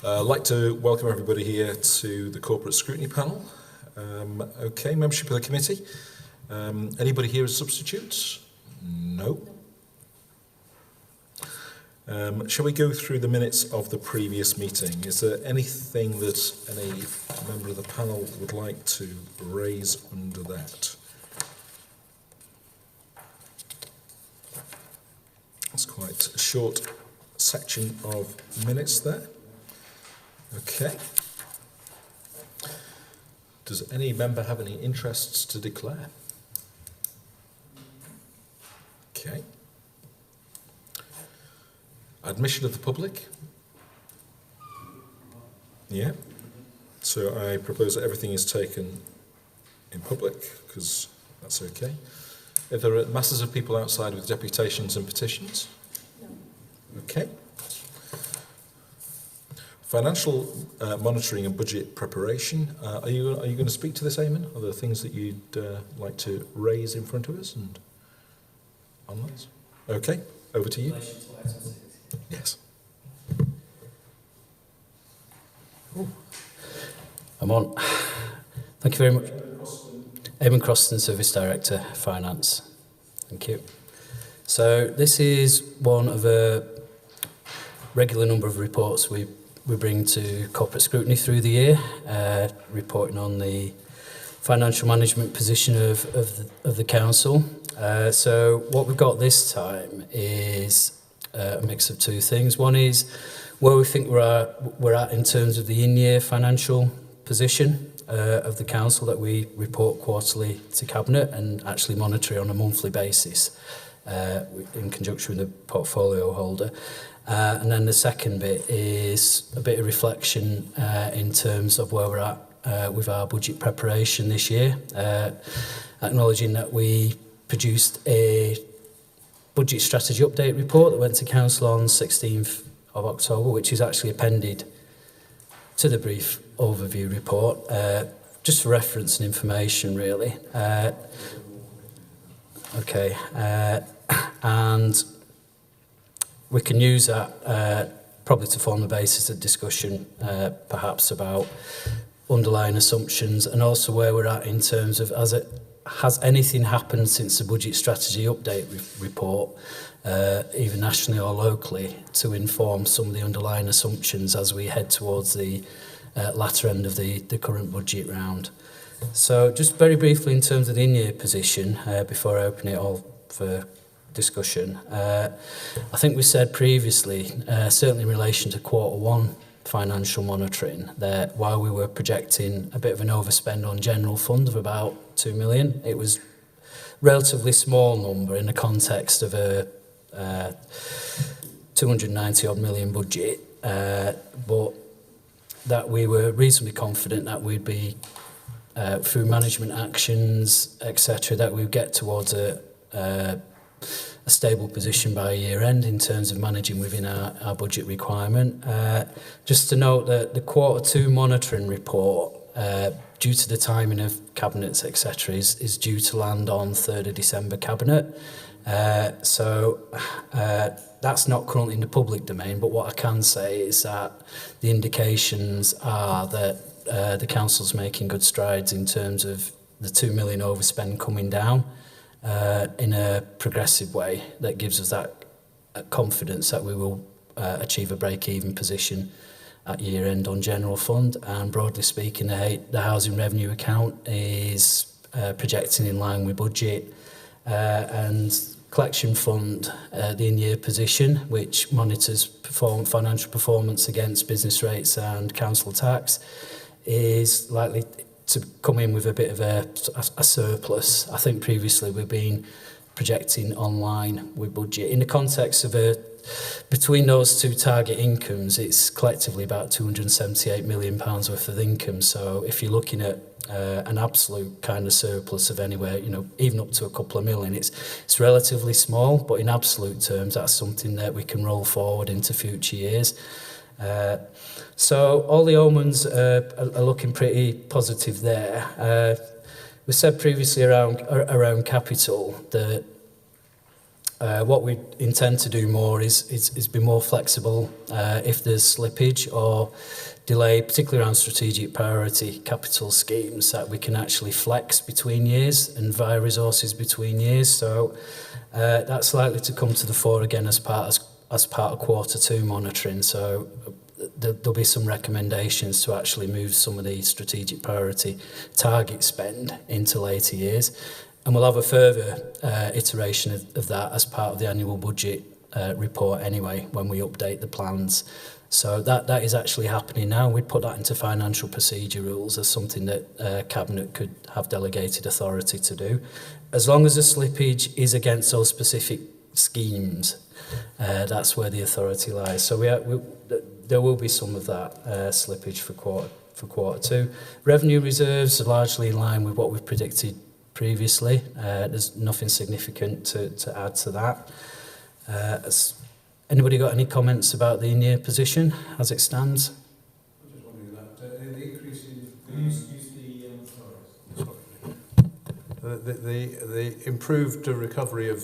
I'd like to welcome everybody here to the Corporate Scrutiny panel. Okay, membership of the committee. Anybody here as substitutes? No. Shall we go through the minutes of the previous meeting? Is there anything that any member of the panel would like to raise under that? It's quite a short section of minutes there. Okay. Does any member have any interests to declare? Okay. Admission of the public? Yeah. So I propose that everything is taken in public, because that's okay. If there are masses of people outside with deputations and petitions? No. Okay. Financial monitoring and budget preparation. Are you going to speak to this, Eamon? Are there things that you'd like to raise in front of us and on those? Okay, over to you. Yes. Ooh. I'm on. Thank you very much. Eamon Croston, Service Director, Finance. Thank you. So this is one of a regular number of reports we bring to Corporate Scrutiny through the year, reporting on the financial management position of the council. So what we've got this time is a mix of two things. One is where we think we're at in terms of the in-year financial position of the council that we report quarterly to Cabinet and actually monitor on a monthly basis in conjunction with the portfolio holder. And then the second bit is a bit of reflection in terms of where we're at with our budget preparation this year, acknowledging that we produced a budget strategy update report that went to Council on 16th of October, which is actually appended to the brief overview report, just for reference and information, really. Okay, and we can use that probably to form the basis of discussion, perhaps about underlying assumptions and also where we're at in terms of has anything happened since the budget strategy update report, either nationally or locally, to inform some of the underlying assumptions as we head towards the latter end of the current budget round. So just very briefly in terms of the in-year position, before I open it all for discussion, I think we said previously, certainly in relation to Q1 financial monitoring, that while we were projecting a bit of an overspend on general fund of about 2 million, it was relatively small number in the context of a 290 odd million budget, but that we were reasonably confident that we'd be through management actions, etc., that we'd get towards a stable position by year end in terms of managing within our budget requirement. Just to note that the Q2 monitoring report, due to the timing of cabinets, etc., is due to land on 3rd of December cabinet. So that's not currently in the public domain, but what I can say is that the indications are that the council's making good strides in terms of the 2 million overspend coming down in a progressive way that gives us that confidence that we will achieve a break-even position at year end on general fund. And broadly speaking, the housing revenue account is projecting in line with budget, and collection fund, the in-year position, which monitors financial performance against business rates and council tax, is likely to come in with a bit of a surplus. I think previously we've been projecting online with budget. In the context of between those two target incomes, it's collectively about £278 million worth of income. So if you're looking at an absolute kind of surplus of anywhere, even up to a couple of million, it's relatively small, but in absolute terms, that's something that we can roll forward into future years. So all the omens are looking pretty positive there. We said previously around capital that What we intend to do more is be more flexible if there's slippage or delay, particularly around strategic priority capital schemes, that we can actually flex between years and via resources between years. So that's likely to come to the fore again as part of quarter two monitoring. So there'll be some recommendations to actually move some of the strategic priority target spend into later years. And we'll have a further iteration of that as part of the annual budget report anyway, when we update the plans. So that is actually happening now. We'd put that into financial procedure rules as something that Cabinet could have delegated authority to do. As long as the slippage is against those specific schemes, that's where the authority lies. So there will be some of that slippage for quarter two. Revenue reserves are largely in line with what we've predicted previously. There's nothing significant to add to that. Anybody got any comments about the in-year position as it stands? I'm just wondering that the increase in the improved recovery of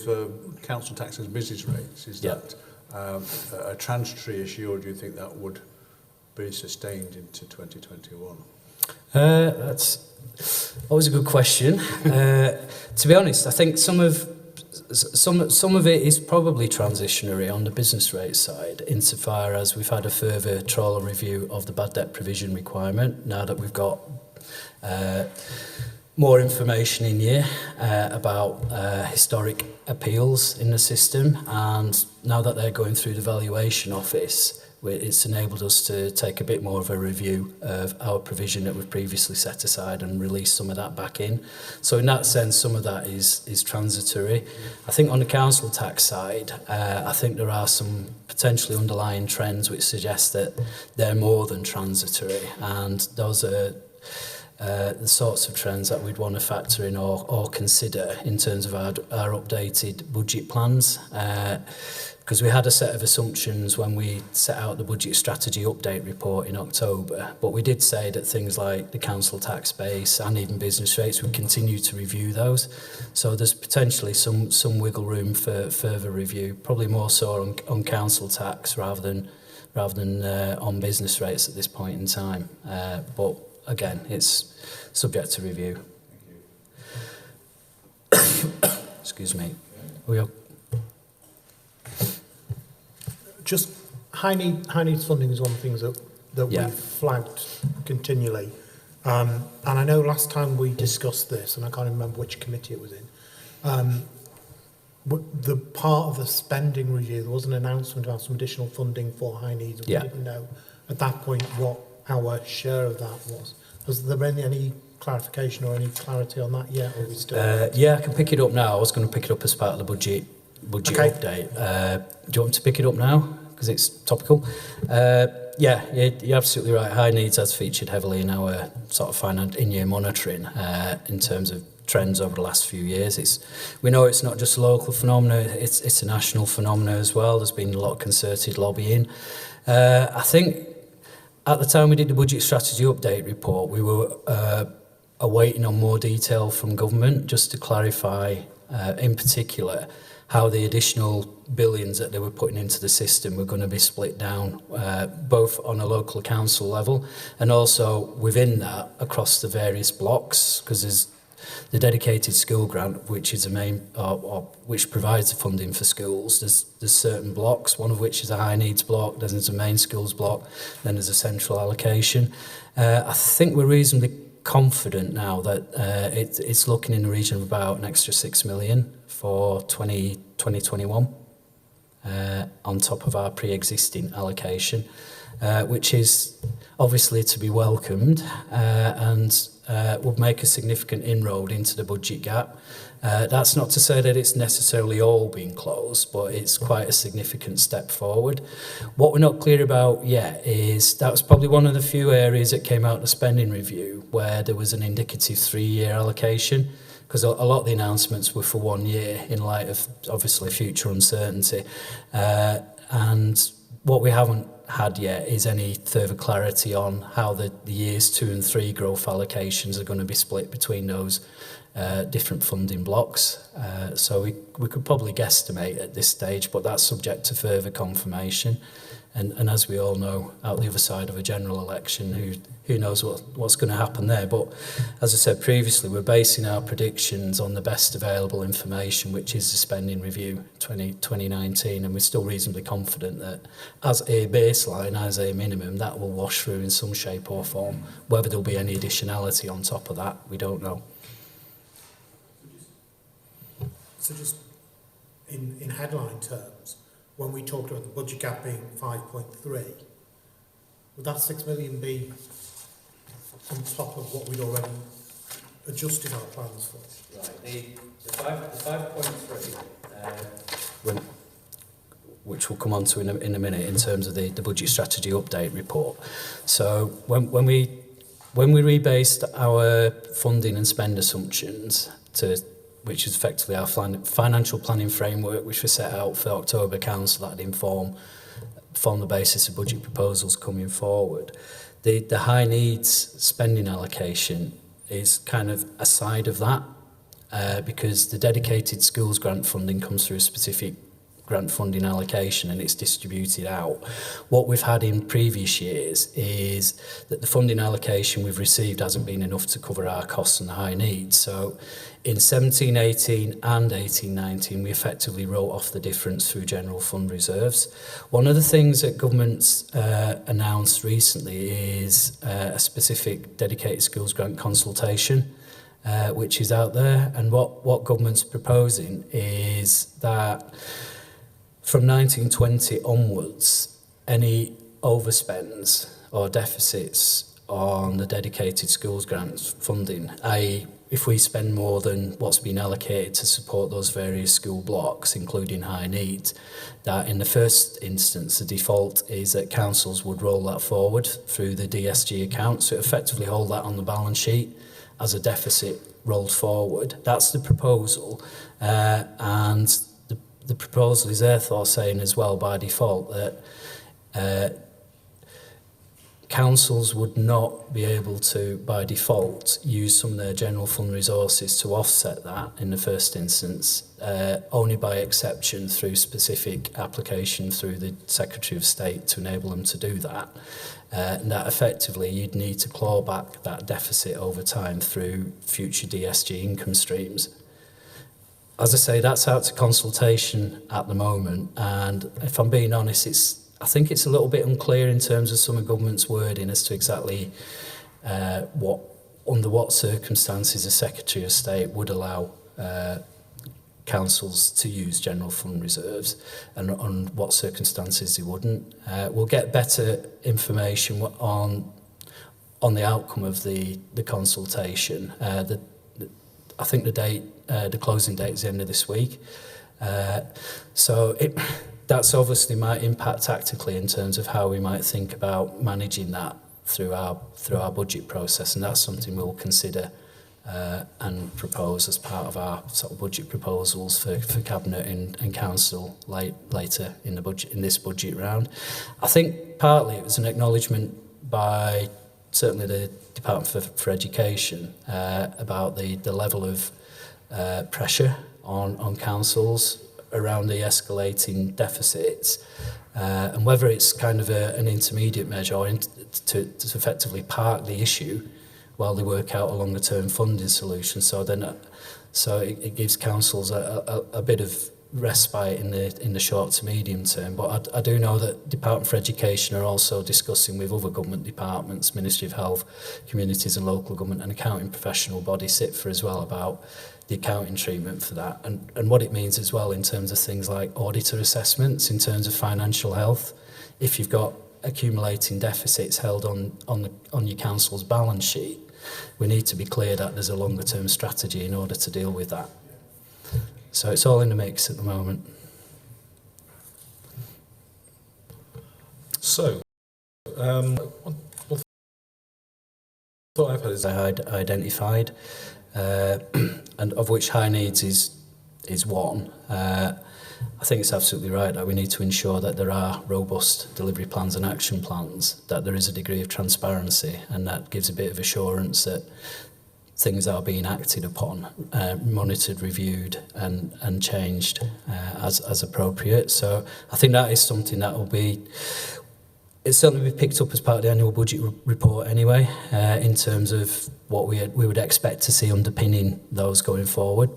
council tax and business rates, is that a transitory issue, or do you think that would be sustained into 2021? That's always a good question. To be honest, I think some of it is probably transitionary on the business rate side, insofar as we've had a further trawler review of the bad debt provision requirement now that we've got more information in year about historic appeals in the system, and now that they're going through the valuation office, it's enabled us to take a bit more of a review of our provision that we've previously set aside and release some of that back in. So in that sense, some of that is transitory. I think on the council tax side, I think there are some potentially underlying trends which suggest that they're more than transitory, and those are the sorts of trends that we'd want to factor in or consider in terms of our updated budget plans. Because we had a set of assumptions when we set out the budget strategy update report in October, but we did say that things like the council tax base and even business rates, we continue to review those. So there's potentially some wiggle room for further review, probably more so on council tax rather than on business rates at this point in time. But again, it's subject to review. Thank you. Excuse me. We are. Just high needs funding is one of the things that we've flagged continually. And I know last time we discussed this, and I can't remember which committee it was in, the part of the spending review, there was an announcement about some additional funding for high needs. We didn't know at that point what our share of that was. Has there been any clarification or any clarity on that yet? Or are we still I can pick it up now. I was going to pick it up as part of the budget update. Do you want me to pick it up now? Because it's topical. You're absolutely right. High needs has featured heavily in our sort of in-year monitoring in terms of trends over the last few years. We know it's not just a local phenomenon, it's a national phenomenon as well. There's been a lot of concerted lobbying. I think at the time we did the budget strategy update report, we were awaiting on more detail from government just to clarify in particular how the additional billions that they were putting into the system were going to be split down, both on a local council level and also within that across the various blocks, because there's the dedicated school grant, which is the main, which provides the funding for schools. There's certain blocks, one of which is a high needs block, then there's a main schools block, then there's a central allocation. I think we're reasonably confident now that it's looking in the region of about an extra 6 million for 2021 on top of our pre-existing allocation, which is obviously to be welcomed and would make a significant inroad into the budget gap. That's not to say that it's necessarily all been closed, but it's quite a significant step forward. What we're not clear about yet is that was probably one of the few areas that came out of the spending review where there was an indicative 3-year allocation, because a lot of the announcements were for 1 year in light of obviously future uncertainty. And what we haven't had yet is any further clarity on how the years 2 and 3 growth allocations are going to be split between those different funding blocks. So we could probably guesstimate at this stage, but that's subject to further confirmation. And as we all know, out the other side of a general election, who knows what's going to happen there. But as I said previously, we're basing our predictions on the best available information, which is the spending review 2019, and we're still reasonably confident that as a baseline, as a minimum, that will wash through in some shape or form. Whether there'll be any additionality on top of that, we don't know. So just in headline terms, when we talked about the budget gap being 5.3, would that 6 million be on top of what we'd already adjusted our plans for? Right, the 5.3, which we'll come on to in a minute in terms of the budget strategy update report. So when we rebased our funding and spend assumptions which is effectively our financial planning framework, which was set out for October Council, that would form the basis of budget proposals coming forward. The high needs spending allocation is kind of a side of that, because the dedicated schools grant funding comes through a specific grant funding allocation and it's distributed out. What we've had in previous years is that the funding allocation we've received hasn't been enough to cover our costs and the high needs. So in 17-18 and 18-19, we effectively wrote off the difference through general fund reserves. One of the things that government's announced recently is a specific dedicated schools grant consultation, which is out there. And what government's proposing is that from 1920 onwards, any overspends or deficits on the dedicated schools grants funding, i.e. if we spend more than what's been allocated to support those various school blocks, including high needs, that in the first instance, the default is that councils would roll that forward through the DSG account, so effectively hold that on the balance sheet as a deficit rolled forward. That's the proposal, and the proposal is therefore saying as well by default that councils would not be able to, by default, use some of their general fund resources to offset that in the first instance, only by exception through specific application through the Secretary of State to enable them to do that. And that effectively you'd need to claw back that deficit over time through future DSG income streams. As I say, that's out to consultation at the moment, and if I'm being honest, I think it's a little bit unclear in terms of some of government's wording as to exactly under what circumstances the Secretary of State would allow councils to use general fund reserves and on what circumstances they wouldn't. We'll get better information on the outcome of the consultation. I think the closing date is the end of this week. So that's obviously might impact tactically in terms of how we might think about managing that through our budget process, and that's something we'll consider and propose as part of our sort of budget proposals for Cabinet and Council later in this budget round. I think partly it was an acknowledgement by certainly the Department for Education about the level of pressure on councils around the escalating deficits, and whether it's kind of an intermediate measure or to effectively park the issue while they work out a longer term funding solution. So it gives councils a bit of respite in the short to medium term. But I do know that Department for Education are also discussing with other government departments, Ministry of Health, Communities and Local Government and accounting professional body SITFA as well, about the accounting treatment for that and what it means as well in terms of things like auditor assessments in terms of financial health. If you've got accumulating deficits held on your council's balance sheet, we need to be clear that there's a longer term strategy in order to deal with that. So it's all in the mix at the moment. So, one thought I've had is I identified, and of which high needs is is one. I think it's absolutely right that we need to ensure that there are robust delivery plans and action plans, that there is a degree of transparency, and that gives a bit of assurance that things are being acted upon, monitored, reviewed and changed as appropriate. So I think that is something that will be, it's certainly be picked up as part of the annual budget report anyway, in terms of what we would expect to see underpinning those going forward.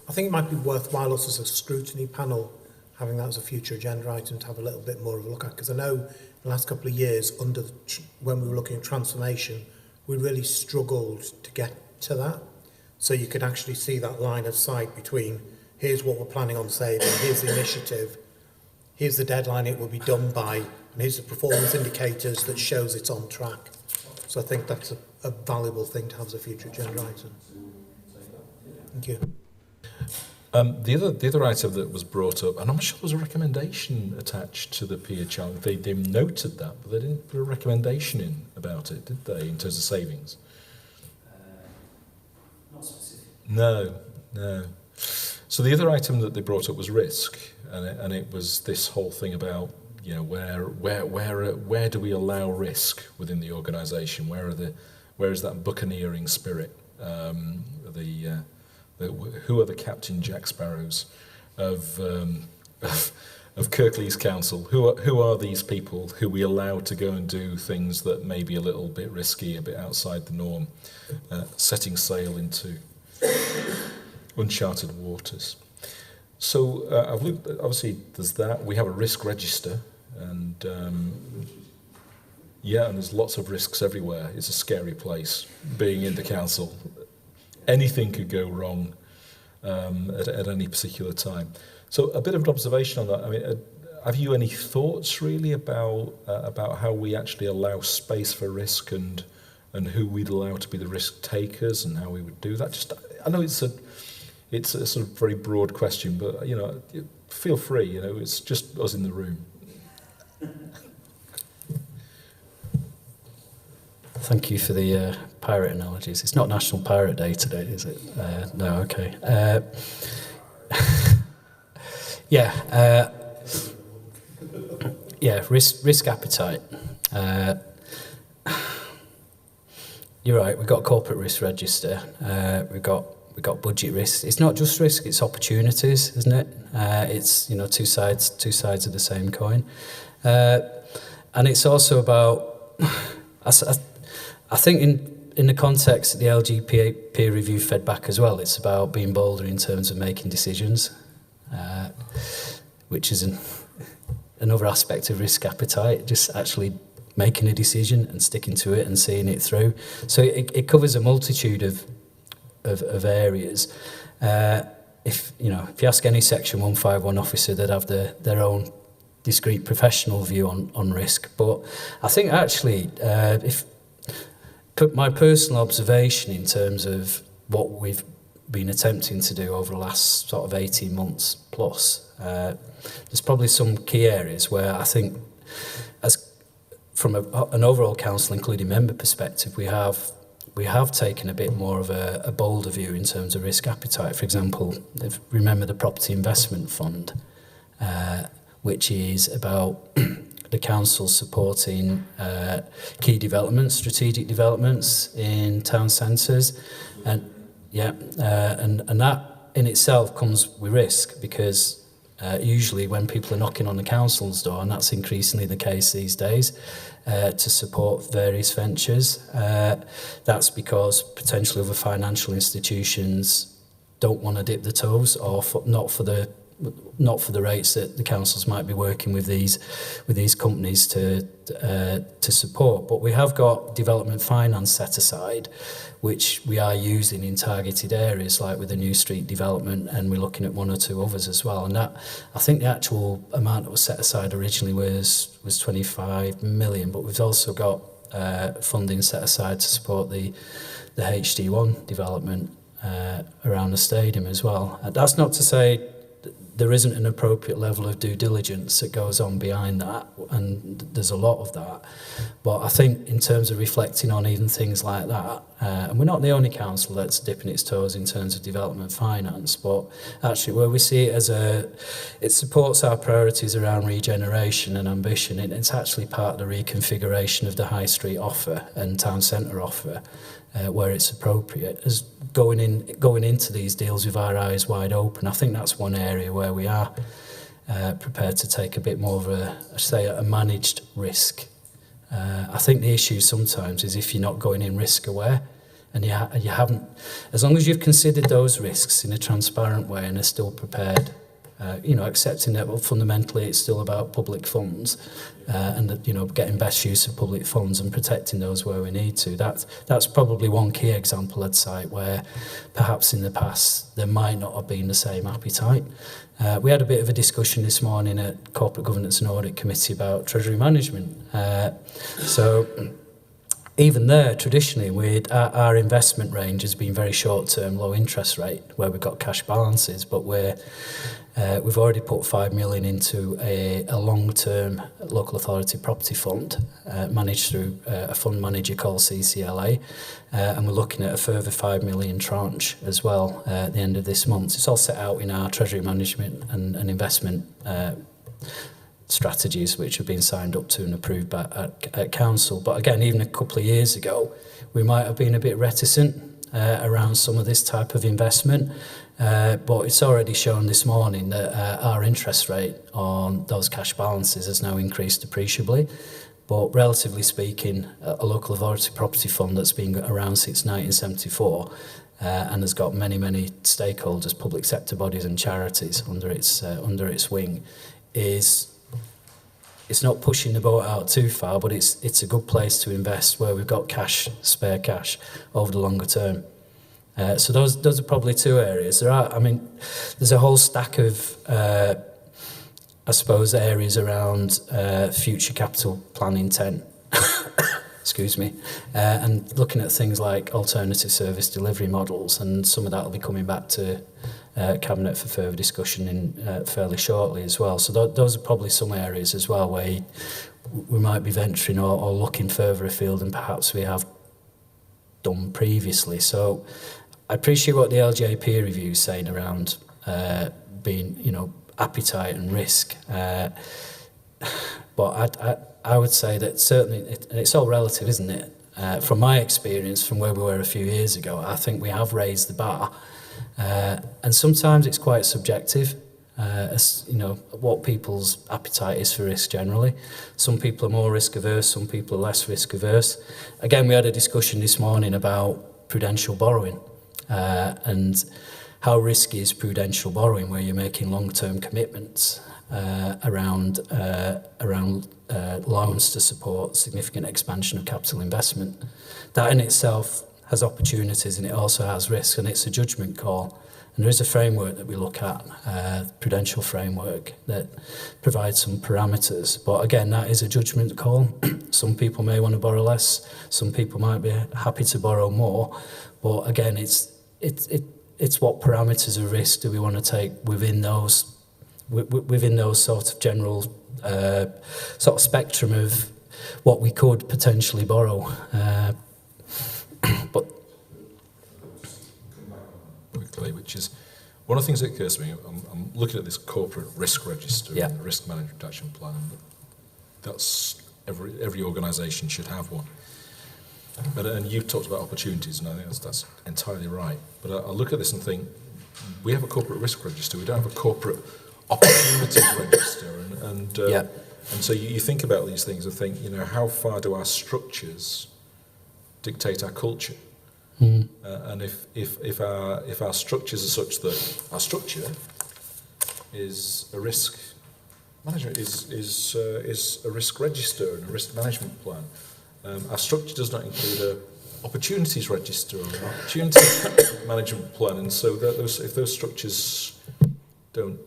I think it might be worthwhile us as a scrutiny panel having that as a future agenda item to have a little bit more of a look at, because I know in the last couple of years when we were looking at transformation, we really struggled to get to that. So you could actually see that line of sight between here's what we're planning on saving, here's the initiative, here's the deadline it will be done by, and here's the performance indicators that shows it's on track. So I think that's a valuable thing to have as a future agenda item. Thank you. The other item that was brought up, and I'm not sure there was a recommendation attached to the peer challenge. They noted that, but they didn't put a recommendation in about it, did they, in terms of savings? Not specific. No. So the other item that they brought up was risk, and it was this whole thing about, you know, where do we allow risk within the organisation? Where is that buccaneering spirit? Who are the Captain Jack Sparrows of Kirklees Council? Who are these people who we allow to go and do things that may be a little bit risky, a bit outside the norm, setting sail into uncharted waters? So obviously there's that. We have a risk register, and and there's lots of risks everywhere. It's a scary place being in the council. Anything could go wrong at any particular time. So a bit of an observation on that. I mean, have you any thoughts really about how we actually allow space for risk and who we'd allow to be the risk takers and how we would do that? Just, I know it's a sort of very broad question, but you know, feel free. You know, it's just us in the room. Thank you for the pirate analogies. It's not National Pirate Day today, is it? No, okay. Risk appetite. You're right, we've got a corporate risk register. We've got budget risk. It's not just risk, it's opportunities, isn't it? It's, you know, two sides of the same coin. And it's also about, I think in the context that the LG peer review fed back as well, it's about being bolder in terms of making decisions, which is another aspect of risk appetite, just actually making a decision and sticking to it and seeing it through. So it covers a multitude of areas. If you ask any Section 151 officer, they'd have their own discrete professional view on risk. But I think actually, my personal observation in terms of what we've been attempting to do over the last sort of 18 months plus, there's probably some key areas where I think, as from an overall council, including member perspective, we have taken a bit more of a bolder view in terms of risk appetite. For example, remember the Property Investment Fund, which is about the council supporting key developments, strategic developments in town centres, and that in itself comes with risk, because usually when people are knocking on the council's door, and that's increasingly the case these days, to support various ventures, that's because potentially other financial institutions don't want to dip the toes, or not for the rates that the councils might be working with these companies to support. But we have got development finance set aside, which we are using in targeted areas, like with the New Street development, and we're looking at one or two others as well. And that, I think the actual amount that was set aside originally was 25 million, but we've also got funding set aside to support the HD1 development around the stadium as well. That's not to say there isn't an appropriate level of due diligence that goes on behind that, and there's a lot of that. But I think in terms of reflecting on even things like that, and we're not the only council that's dipping its toes in terms of development finance, but actually where we see it as it supports our priorities around regeneration and ambition, it's actually part of the reconfiguration of the high street offer and town centre offer, where it's appropriate, as going into these deals with our eyes wide open. I think that's one area where we are prepared to take a bit more of a managed risk. I think the issue sometimes is if you're not going in risk aware, and you haven't, as long as you've considered those risks in a transparent way and are still prepared, accepting that, well, fundamentally it's still about public funds, and that, getting best use of public funds and protecting those where we need to. That's probably one key example I'd cite where perhaps in the past there might not have been the same appetite. We had a bit of a discussion this morning at Corporate Governance and Audit Committee about treasury management. So even there, traditionally, our investment range has been very short-term, low interest rate, where we've got cash balances, but we've already put 5 million into a long-term local authority property fund managed through a fund manager called CCLA, and we're looking at a further 5 million tranche as well at the end of this month. It's all set out in our treasury management and investment strategies, which have been signed up to and approved at council. But again, even a couple of years ago, we might have been a bit reticent around some of this type of investment. But it's already shown this morning that our interest rate on those cash balances has now increased appreciably. But relatively speaking, a local authority property fund that's been around since 1974 and has got many, many stakeholders, public sector bodies and charities under its wing, it's not pushing the boat out too far, but it's a good place to invest where we've got spare cash over the longer term. So those are probably two areas. There's a whole stack of, areas around future capital plan intent. Excuse me, and looking at things like alternative service delivery models, and some of that will be coming back to Cabinet for further discussion fairly shortly as well. So those are probably some areas as well where we might be venturing or looking further afield than perhaps we have done previously. So I appreciate what the LGA peer review is saying around being, appetite and risk. But I would say that certainly, it's all relative, isn't it? From my experience, from where we were a few years ago, I think we have raised the bar. And sometimes it's quite subjective, as what people's appetite is for risk generally. Some people are more risk averse, some people are less risk averse. Again, we had a discussion this morning about prudential borrowing, and how risky is prudential borrowing, where you're making long-term commitments around loans to support significant expansion of capital investment. That in itself has opportunities and it also has risks, and it's a judgment call. And there is a framework that we look at, prudential framework, that provides some parameters. But again, that is a judgment call. Some people may want to borrow less, some people might be happy to borrow more. But again, it's what parameters of risk do we want to take within those sort of general sort of spectrum of what we could potentially borrow. But quickly, which is one of the things that occurs to me. I'm looking at this corporate risk register and the risk management action plan. That's every organisation should have one. And you've talked about opportunities, and I think that's entirely right. But I look at this and think, we have a corporate risk register. We don't have a corporate opportunities register. And so you think about these things and think, how far do our structures dictate our culture? And if our structures are such that our structure is a risk management is a risk register and a risk management plan. Our structure does not include a opportunities register or an opportunity management plan, and so if those structures don't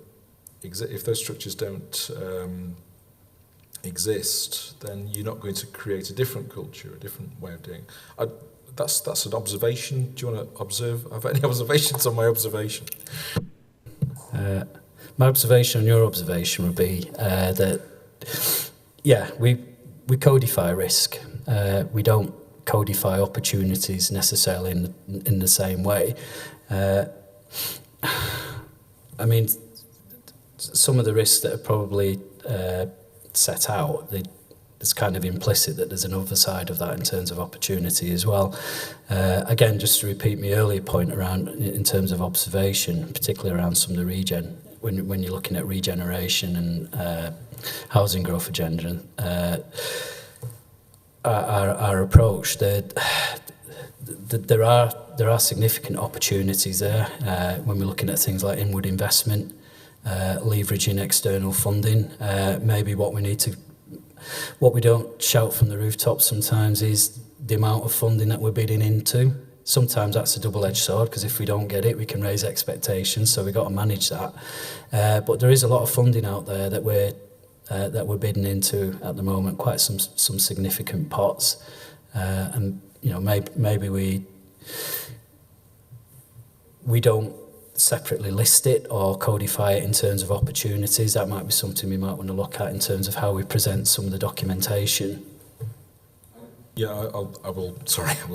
exist, then you're not going to create a different culture, a different way of doing it. That's an observation. Do you want to observe? Have any observations on my observation? my observation and your observation would be that, yeah, we codify risk. We don't codify opportunities necessarily in the same way. I mean, some of the risks that are probably set out, it's kind of implicit that there's another side of that in terms of opportunity as well. Again, just to repeat my earlier point around in terms of observation, particularly around some of the regen, when you're looking at regeneration and housing growth agenda, our approach, there are significant opportunities there when we're looking at things like inward investment, leveraging external funding. Maybe what we don't shout from the rooftops sometimes is the amount of funding that we're bidding into. Sometimes that's a double-edged sword, because if we don't get it, we can raise expectations, so we've got to manage that. But there is a lot of funding out there that we're bidding into at the moment, quite some significant pots. And maybe we don't separately list it or codify it in terms of opportunities. That might be something we might want to look at in terms of how we present some of the documentation. Yeah, I will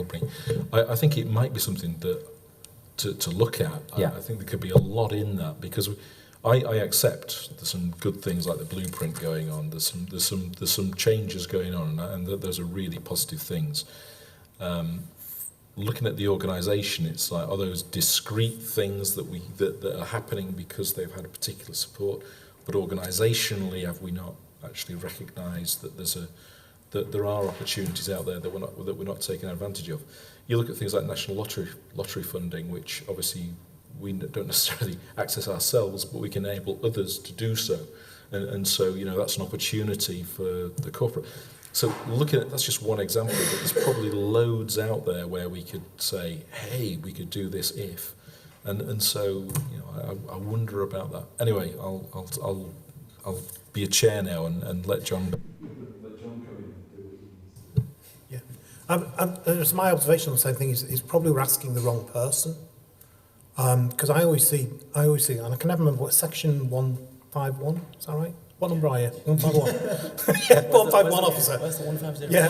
bring. I think it might be something that to look at. Yeah. I think there could be a lot in that, because I accept there's some good things like the blueprint going on. There's some changes going on, and those are really positive things. Looking at the organisation, it's like, are those discrete things that are happening because they've had a particular support, but organisationally, have we not actually recognised that that there are opportunities out there that we're not taking advantage of? You look at things like national lottery funding, which obviously we don't necessarily access ourselves, but we can enable others to do so, and so that's an opportunity for the corporate. So looking at, that's just one example, but there's probably loads out there where we could say, hey, we could do this if, and so I wonder about that. Anyway, I'll be a chair now and let John. Yeah, it's my observation on the same thing is probably we're asking the wrong person, because I always see, and I can never remember what section 151. Is that right? What number are you? 151. Yeah, 151 officer. Where's the 150? Yeah,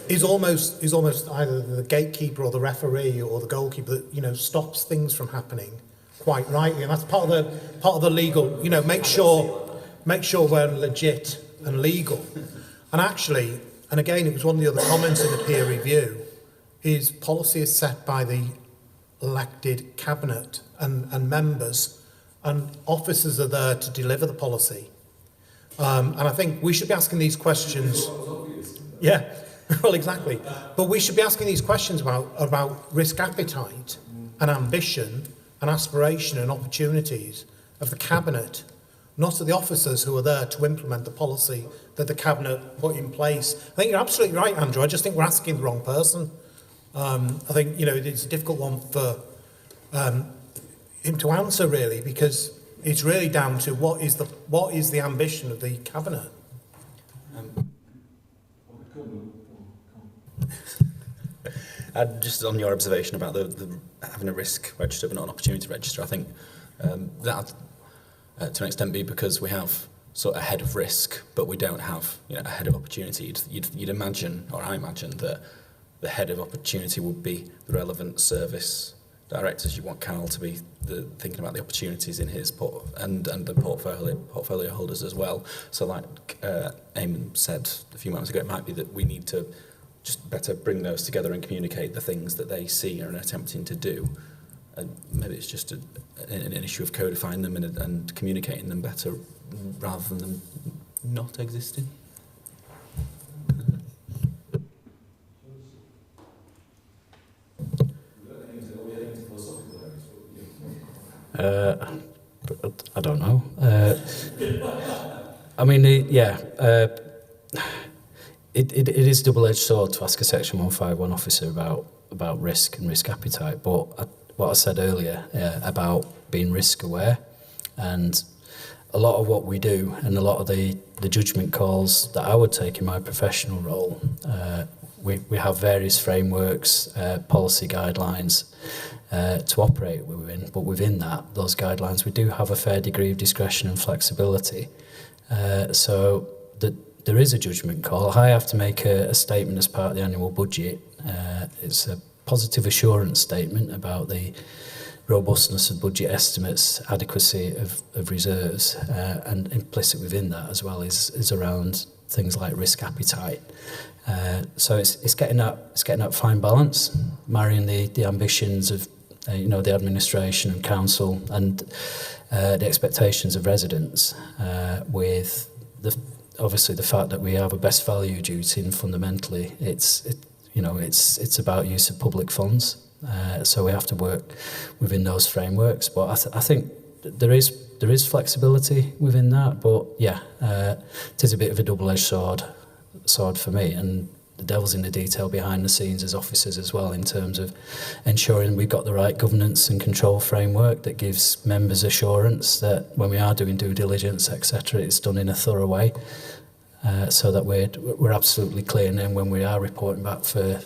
he's almost either the gatekeeper or the referee or the goalkeeper that stops things from happening quite rightly, and that's part of the legal. Make sure we're legit and legal. And actually, and again, it was one of the other comments in the peer review, is policy is set by the elected cabinet and members. And officers are there to deliver the policy. And I think we should be asking these questions. Yeah, well, exactly. But we should be asking these questions about risk appetite and ambition and aspiration and opportunities of the cabinet, not of the officers who are there to implement the policy that the cabinet put in place. I think you're absolutely right, Andrew. I just think we're asking the wrong person. I think, it's a difficult one for him to answer, really, because it's really down to what is the ambition of the cabinet. Just on your observation about the having a risk register but not an opportunity register, I think that to an extent be because we have sort of a head of risk, but we don't have a head of opportunity. You'd imagine, or I imagine, that the head of opportunity would be the relevant service directors. You want Carl to be thinking about the opportunities in his and the portfolio holders as well. So like Eamon said a few moments ago, it might be that we need to just better bring those together and communicate the things that they see and are attempting to do. And maybe it's just an issue of codifying them and communicating them better rather than them not existing. I don't know. I mean, it is a double-edged sword to ask a Section 151 officer about risk and risk appetite. But what I said earlier about being risk aware, and a lot of what we do and a lot of the judgment calls that I would take in my professional role we have various frameworks, policy guidelines to operate within, but within that, those guidelines, we do have a fair degree of discretion and flexibility. So that there is a judgment call. I have to make a statement as part of the annual budget. It's a positive assurance statement about the robustness of budget estimates, adequacy of reserves, and implicit within that as well is around things like risk appetite. So it's getting that fine balance, marrying the ambitions of the administration and council and the expectations of residents with obviously the fact that we have a best value duty, and fundamentally it's about use of public funds. So we have to work within those frameworks. But I think there is flexibility within that. But yeah, it is a bit of a double-edged sword for me. And the devil's in the detail behind the scenes as officers as well, in terms of ensuring we've got the right governance and control framework that gives members assurance that when we are doing due diligence, etc., it's done in a thorough way, so that we're absolutely clear. And then when we are reporting back to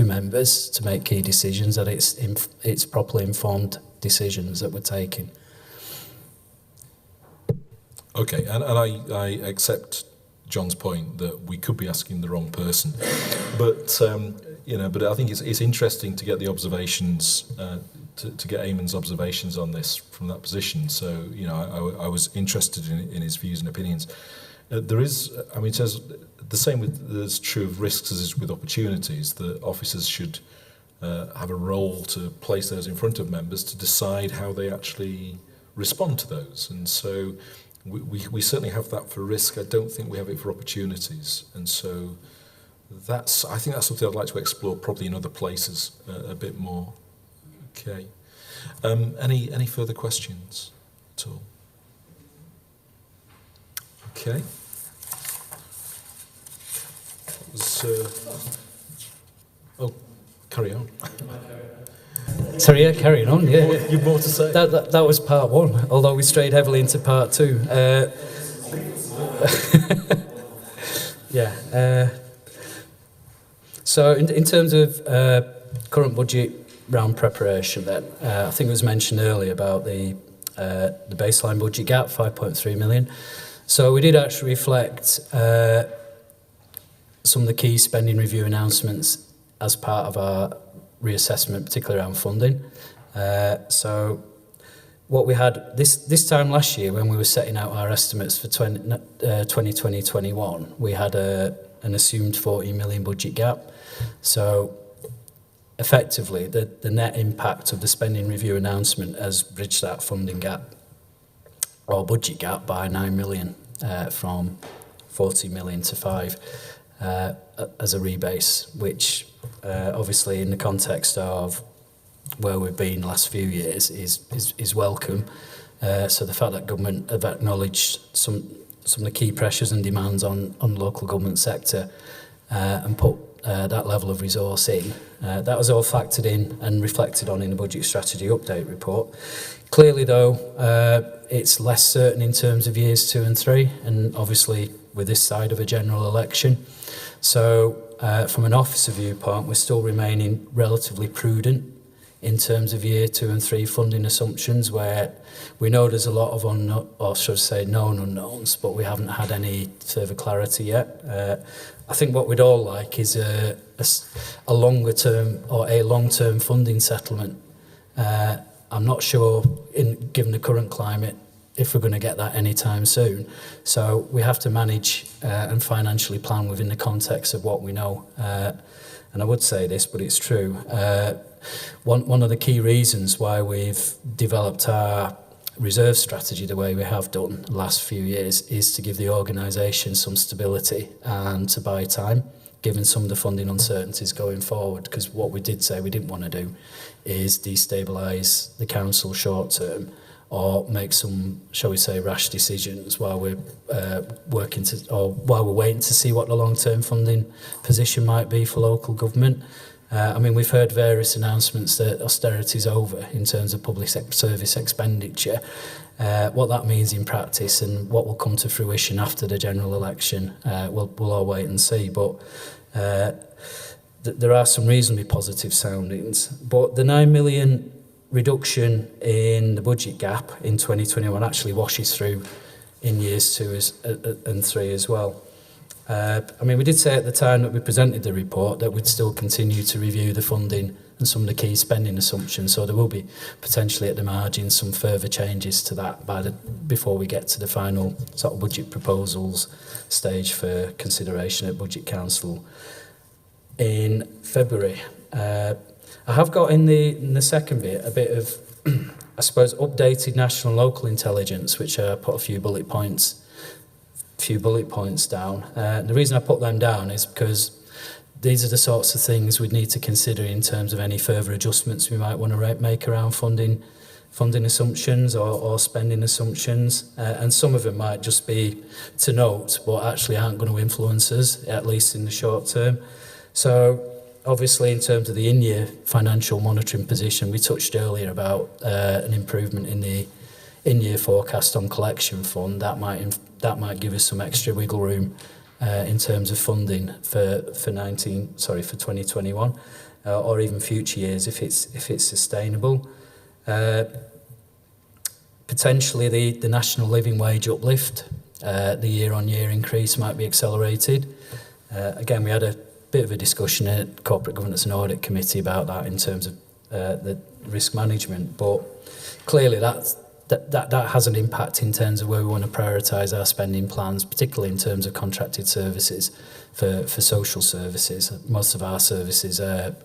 members to make key decisions, that it's properly informed decisions that we're taking. Okay, and I accept John's point that we could be asking the wrong person, but but I think it's interesting to get the observations, to get Eamon's observations on this from that position. So I was interested in his views and opinions. There is, it says the same is true of risks as is with opportunities. That officers should have a role to place those in front of members to decide how they actually respond to those. And so we certainly have that for risk. I don't think we have it for opportunities. And so I think that's something I'd like to explore probably in other places a bit more. Okay. Any further questions at all? Okay. Carry on. Sorry, yeah, carrying on, yeah. You've more to say? That was part one, although we strayed heavily into part two. So in terms of current budget round preparation, then I think it was mentioned earlier about the baseline budget gap, 5.3 million. So we did actually reflect some of the key spending review announcements as part of our reassessment, particularly around funding. So what we had this time last year, when we were setting out our estimates for 2020-21, we had an assumed 40 million budget gap. So effectively, the net impact of the spending review announcement has bridged that funding gap or budget gap by 9 million, from 40 million to 5 as a rebase, which obviously in the context of where we've been the last few years is welcome. So the fact that government have acknowledged some of the key pressures and demands on the local government sector and put that level of resource in, that was all factored in and reflected on in the budget strategy update report. Clearly though, it's less certain in terms of years 2 and 3, and obviously with this side of a general election. So from an officer viewpoint, we're still remaining relatively prudent in terms of year 2 and 3 funding assumptions, where we know there's a lot of known unknowns, but we haven't had any further clarity yet. I think what we'd all like is a longer term or a long-term funding settlement. I'm not sure, given the current climate, if we're going to get that anytime soon. So we have to manage and financially plan within the context of what we know. And I would say this, but it's true. One of the key reasons why we've developed our reserve strategy the way we have done the last few years is to give the organisation some stability and to buy time, given some of the funding uncertainties going forward. Because what we did say we didn't want to do is destabilise the council short term or make some, shall we say, rash decisions while we're while we're waiting to see what the long-term funding position might be for local government. We've heard various announcements that austerity is over in terms of public service expenditure. What that means in practice and what will come to fruition after the general election, we'll all wait and see. But there are some reasonably positive soundings. But the 9 million reduction in the budget gap in 2021 actually washes through in years 2 and 3 as well. I mean, we did say at the time that we presented the report that we'd still continue to review the funding and some of the key spending assumptions, so there will be potentially at the margin some further changes to that before we get to the final sort of budget proposals stage for consideration at Budget Council in February. I have got in the second bit a bit of, I suppose, updated national and local intelligence, which I put a few bullet points down. The reason I put them down is because these are the sorts of things we'd need to consider in terms of any further adjustments we might want to make around funding assumptions or spending assumptions, and some of them might just be to note but actually aren't going to influence us, at least in the short term. So obviously in terms of the in-year financial monitoring position, we touched earlier about an improvement in the in-year forecast on collection fund. That might give us some extra wiggle room in terms of funding for 2021 or even future years if it's sustainable. Potentially the national living wage uplift, the year-on-year increase might be accelerated. Again, we had a bit of a discussion at Corporate Governance and Audit Committee about that in terms of the risk management, but clearly that has an impact in terms of where we want to prioritise our spending plans, particularly in terms of contracted services for social services. Most of our services are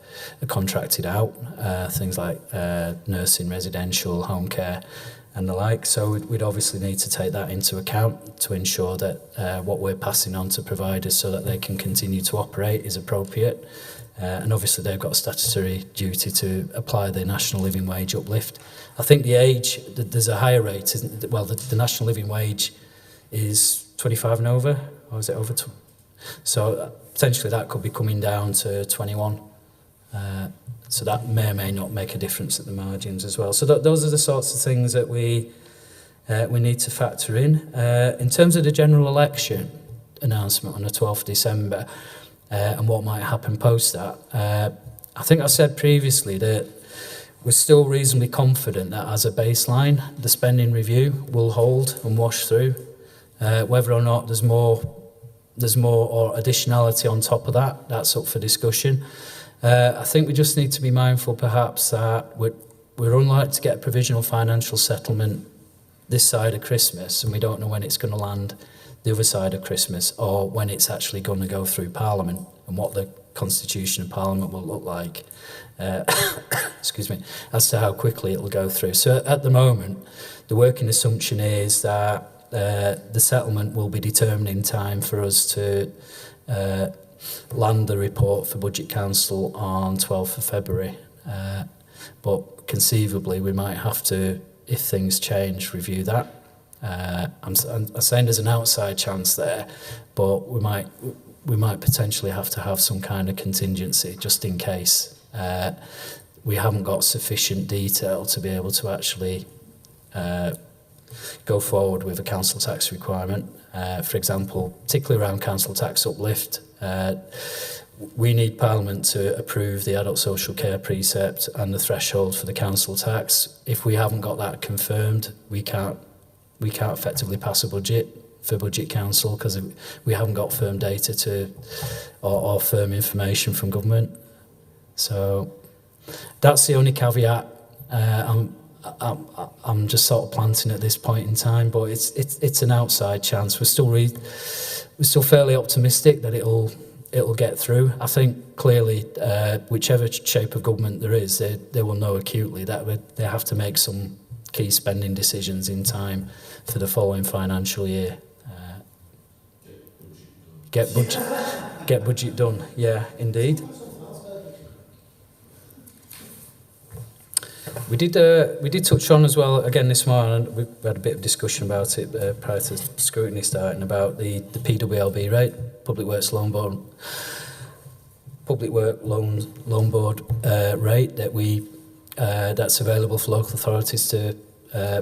contracted out, things like nursing, residential, home care and the like. So we'd obviously need to take that into account to ensure that what we're passing on to providers so that they can continue to operate is appropriate. And obviously they've got a statutory duty to apply the national living wage uplift. I think the age, there's a higher rate, isn't it? Well, the national living wage is 25 and over, or is it over? So potentially that could be coming down to 21. So that may or may not make a difference at the margins as well. So those are the sorts of things that we need to factor in. In terms of the general election announcement on the 12th of December, and what might happen post that. I think I said previously that we're still reasonably confident that as a baseline, the spending review will hold and wash through. Whether or not there's more or additionality on top of that, that's up for discussion. I think we just need to be mindful perhaps that we're unlikely to get a provisional financial settlement this side of Christmas, and we don't know when it's going to land the other side of Christmas or when it's actually going to go through Parliament and what the constitution of Parliament will look like, excuse me, as to how quickly it will go through. So at the moment, the working assumption is that the settlement will be determined in time for us to land the report for Budget Council on 12th of February. But conceivably, we might have to, if things change, review that. I'm saying there's an outside chance there, but we might potentially have to have some kind of contingency just in case we haven't got sufficient detail to be able to actually go forward with a council tax requirement. For example, particularly around council tax uplift, we need Parliament to approve the adult social care precept and the threshold for the council tax. If we haven't got that confirmed, we can't effectively pass a budget for Budget Council because we haven't got firm data or firm information from government. So that's the only caveat I'm just sort of planting at this point in time, but it's an outside chance. We're still fairly optimistic that it'll get through. I think clearly, whichever shape of government there is, they will know acutely that they have to make some key spending decisions in time for the following financial year. Get budget done. Yeah, indeed. We did touch on as well again this morning. We had a bit of discussion about it prior to scrutiny starting about the PWLB rate, Public Works Loan Board rate that that's available for local authorities to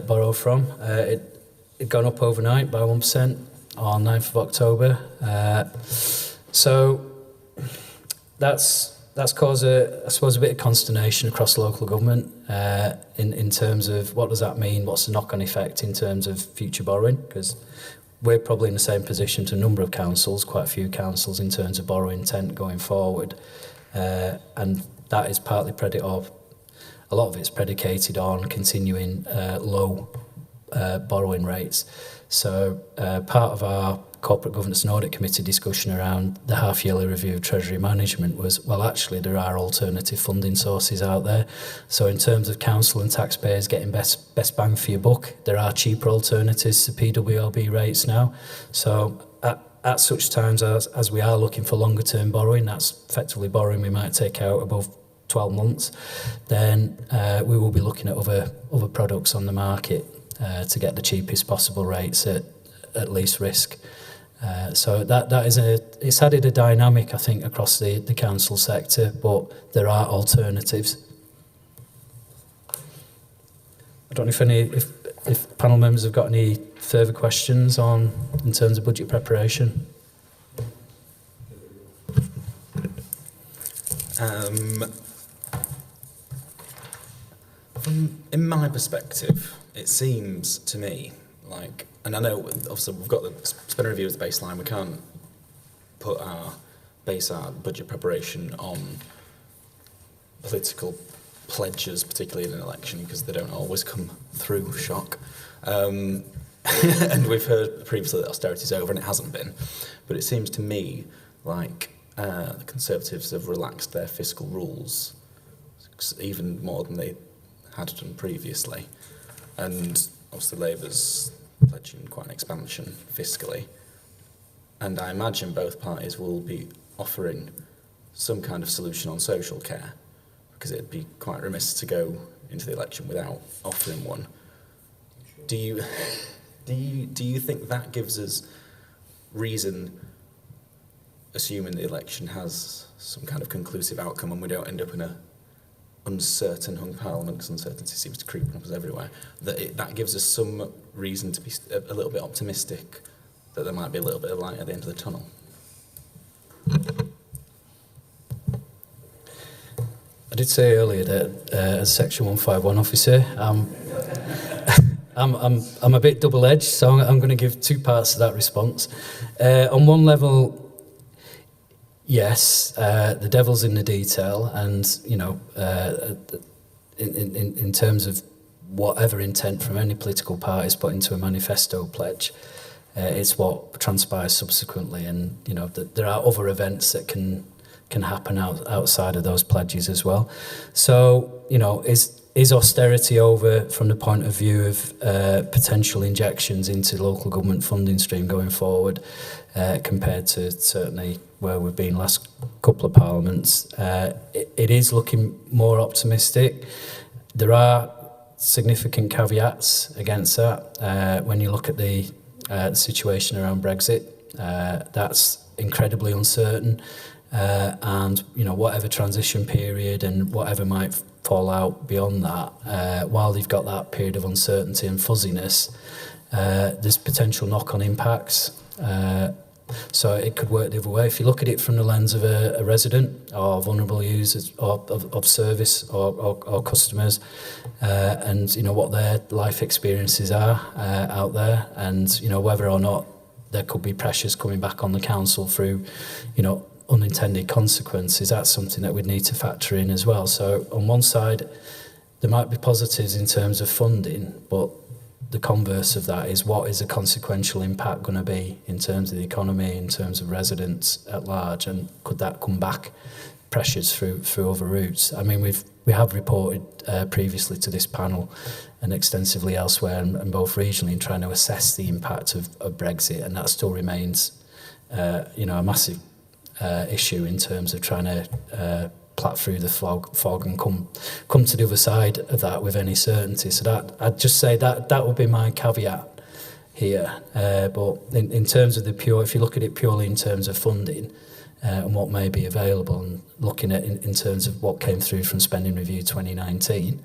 borrow from. It gone up overnight by 1% on 9th of October. So that's that's caused I suppose a bit of consternation across local government in terms of what does that mean, what's the knock-on effect in terms of future borrowing, because we're probably in the same position to a number of councils, quite a few councils, in terms of borrowing intent going forward, and that is partly a lot of it's predicated on continuing low borrowing rates. So part of our Corporate Governance and Audit Committee discussion around the half-yearly review of Treasury Management was, well, actually there are alternative funding sources out there. So in terms of council and taxpayers getting best bang for your buck, there are cheaper alternatives to PWLB rates now. So at such times as we are looking for longer term borrowing, that's effectively borrowing we might take out above 12 months, then we will be looking at other products on the market to get the cheapest possible rates at least risk. So that is it's added a dynamic, I think, across the council sector, but there are alternatives. I don't know if panel members have got any further questions in terms of budget preparation. In my perspective, it seems to me like, and I know obviously we've got the spending review as the baseline, we can't base our budget preparation on political pledges, particularly in an election, because they don't always come through, shock. And we've heard previously that austerity's over, and it hasn't been. But it seems to me like the Conservatives have relaxed their fiscal rules even more than they had done previously. And obviously Labour's pledging quite an expansion fiscally. And I imagine both parties will be offering some kind of solution on social care, because it'd be quite remiss to go into the election without offering one. Do you think that gives us reason, assuming the election has some kind of conclusive outcome and we don't end up in a uncertain hung parliament, because uncertainty seems to creep up us everywhere, that gives us some reason to be a little bit optimistic that there might be a little bit of light at the end of the tunnel? I did say earlier that as Section 151 officer, I'm a bit double-edged, so I'm going to give two parts to that response. On one level, yes, the devil's in the detail, and in terms of whatever intent from any political party is put into a manifesto pledge, it's what transpires subsequently, and there are other events that can happen outside of those pledges as well. So is austerity over from the point of view of potential injections into local government funding stream going forward, compared to certainly where we've been last couple of parliaments? It is looking more optimistic. There are significant caveats against that. When you look at the situation around Brexit, that's incredibly uncertain, and whatever transition period and whatever might fall out beyond that, while you've got that period of uncertainty and fuzziness, there's potential knock-on impacts. So it could work the other way. If you look at it from the lens of a resident or vulnerable users of service or customers, and what their life experiences are out there, and whether or not there could be pressures coming back on the council through unintended consequences, that's something that we'd need to factor in as well. So on one side, there might be positives in terms of funding, but the converse of that is, what is the consequential impact going to be in terms of the economy, in terms of residents at large, and could that come back pressures through other routes? I mean, we have reported previously to this panel and extensively elsewhere, and both regionally, in trying to assess the impact of Brexit, and that still remains a massive issue in terms of trying to plat through the fog and come to the other side of that with any certainty. So that, I'd just say that would be my caveat here. But in terms of if you look at it purely in terms of funding and what may be available, and looking at in terms of what came through from Spending Review 2019,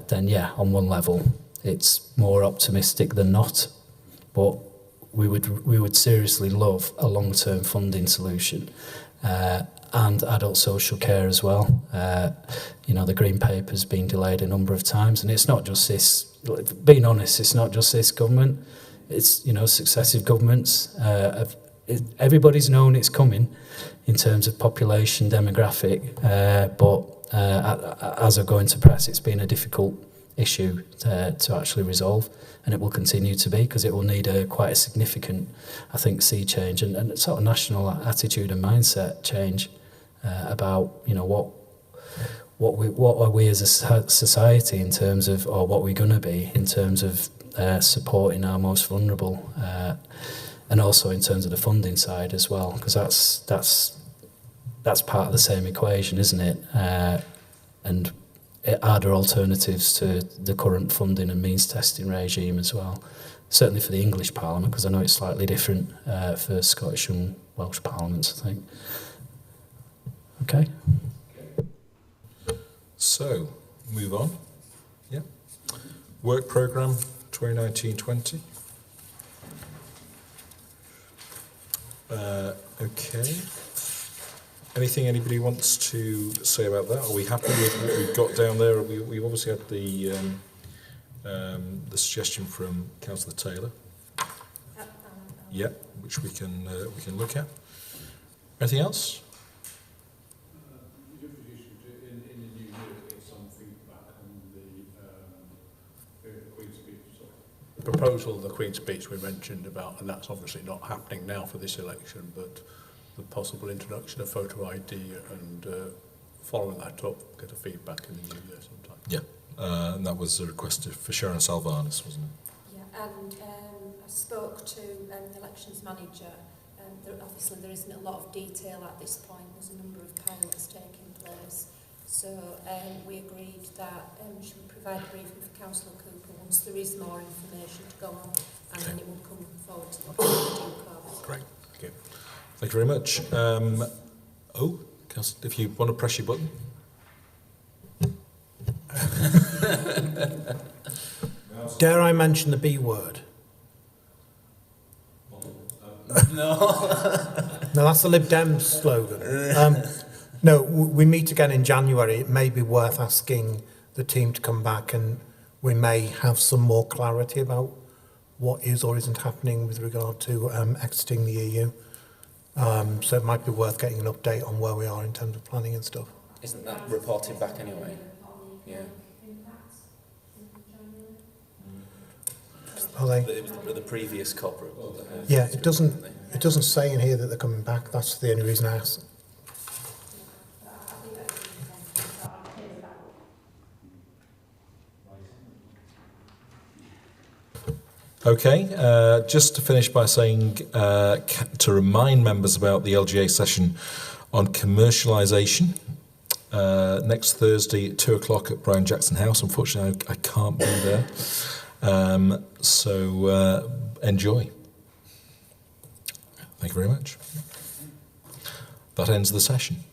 then yeah, on one level it's more optimistic than not. But we would seriously love a long-term funding solution. and adult social care as well. The Green Paper's been delayed a number of times, and it's not just this. Being honest, it's not just this government. It's successive governments. Everybody's known it's coming in terms of population demographic, but as I go into press, it's been a difficult issue to actually resolve, and it will continue to be, because it will need quite a significant, I think, sea change and sort of national attitude and mindset change about what are we as a society in terms of, or what we're going to be in terms of supporting our most vulnerable, and also in terms of the funding side as well, because that's part of the same equation, isn't it? And are there alternatives to the current funding and means testing regime as well? Certainly for the English Parliament, because I know it's slightly different for Scottish and Welsh Parliaments, I think. Okay. So, move on. Yeah. Work programme 2019-20. Okay. Anything anybody wants to say about that? Are we happy with what we've got down there? We've obviously had the suggestion from Councillor Taylor. Yeah, which we can look at. Anything else? The proposal, the Queen's speech we mentioned about, and that's obviously not happening now for this election, but the possible introduction of photo ID and following that up, get a feedback in the new year sometime. Yeah, and that was a request for Sharon Salvanis, wasn't it? Yeah, and I spoke to the elections manager. Obviously there isn't a lot of detail at this point. There's a number of pilots taking place. So we agreed that she would provide a briefing for Councillor Cooper once there is more information to go on, and then it will come forward to the due course. Great, thank you. Thank you very much. If you want to press your button. Dare I mention the B word? No. No, that's the Lib Dems slogan. No, we meet again in January. It may be worth asking the team to come back, and we may have some more clarity about what is or isn't happening with regard to exiting the EU. So it might be worth getting an update on where we are in terms of planning and stuff. Isn't that reported back anyway? Yeah. Are they? It was the previous corporate. Yeah, it doesn't say in here that they're coming back. That's the only reason I asked. Okay, just to finish by saying, to remind members about the LGA session on commercialisation, next Thursday at 2 o'clock at Brian Jackson House. Unfortunately, I can't be there. So enjoy. Thank you very much. That ends the session.